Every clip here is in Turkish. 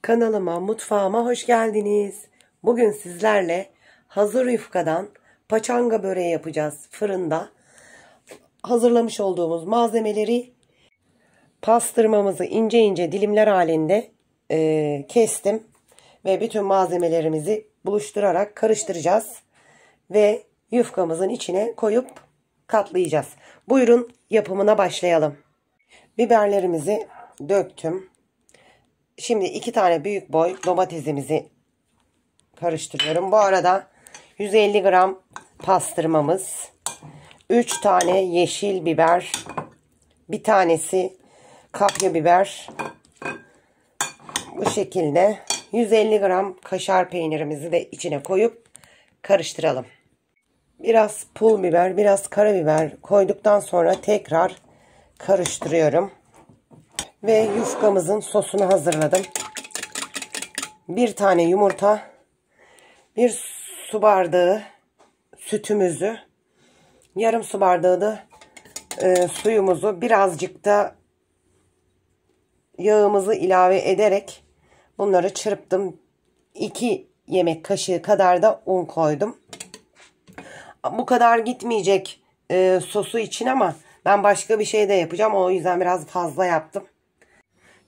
Kanalıma, mutfağıma hoş geldiniz. Bugün sizlerle hazır yufkadan paçanga böreği yapacağız fırında. Hazırlamış olduğumuz malzemeleri pastırmamızı ince ince dilimler halinde kestim. Ve bütün malzemelerimizi buluşturarak karıştıracağız. Ve yufkamızın içine koyup katlayacağız. Buyurun yapımına başlayalım. Biberlerimizi döktüm. Şimdi 2 tane büyük boy domatesimizi karıştırıyorum. Bu arada 150 gram pastırmamız, 3 tane yeşil biber, bir tanesi kapya biber. Bu şekilde 150 gram kaşar peynirimizi de içine koyup karıştıralım. Biraz pul biber, biraz karabiber koyduktan sonra tekrar karıştırıyorum. Ve yufkamızın sosunu hazırladım. Bir tane yumurta, bir su bardağı sütümüzü, yarım su bardağı da suyumuzu, birazcık da yağımızı ilave ederek bunları çırptım. 2 yemek kaşığı kadar da un koydum. Bu kadar gitmeyecek sosu için ama ben başka bir şey de yapacağım. O yüzden biraz fazla yaptım.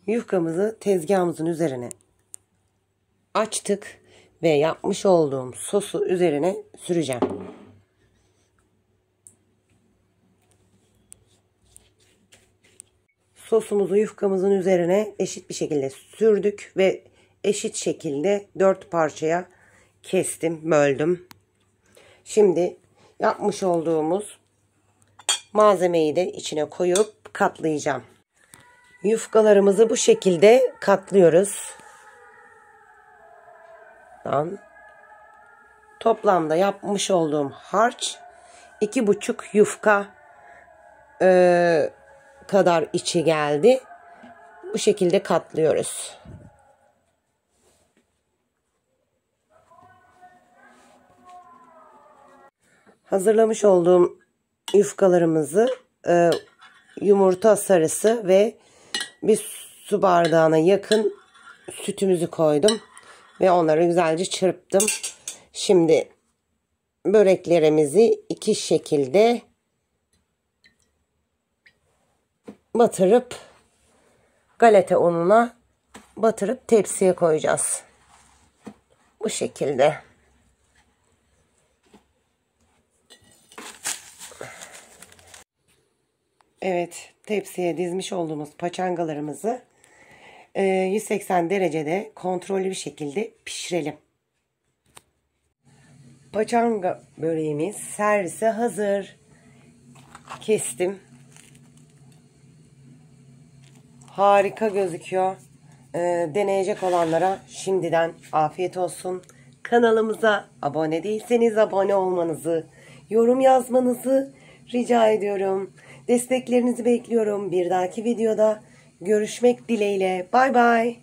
Yufkamızı tezgahımızın üzerine açtık ve yapmış olduğum sosu üzerine süreceğim. Sosumuzu yufkamızın üzerine eşit bir şekilde sürdük ve eşit şekilde 4 parçaya kestim, böldüm. Şimdi yapmış olduğumuz malzemeyi de içine koyup katlayacağım. Yufkalarımızı bu şekilde katlıyoruz. Toplamda yapmış olduğum harç 2,5 yufka kadar içi geldi. Bu şekilde katlıyoruz. Hazırlamış olduğum yufkalarımızı yumurta sarısı ve bir su bardağına yakın sütümüzü koydum. Ve onları güzelce çırptım. Şimdi böreklerimizi iki şekilde batırıp galeta ununa batırıp tepsiye koyacağız. Bu şekilde. Evet, tepsiye dizmiş olduğumuz paçangalarımızı 180 derecede kontrollü bir şekilde pişirelim. Paçanga böreğimiz servise hazır. Kestim. Harika gözüküyor. Deneyecek olanlara şimdiden afiyet olsun. Kanalımıza abone değilseniz abone olmanızı, yorum yazmanızı rica ediyorum. Desteklerinizi bekliyorum. Bir dahaki videoda görüşmek dileğiyle. Bay bay.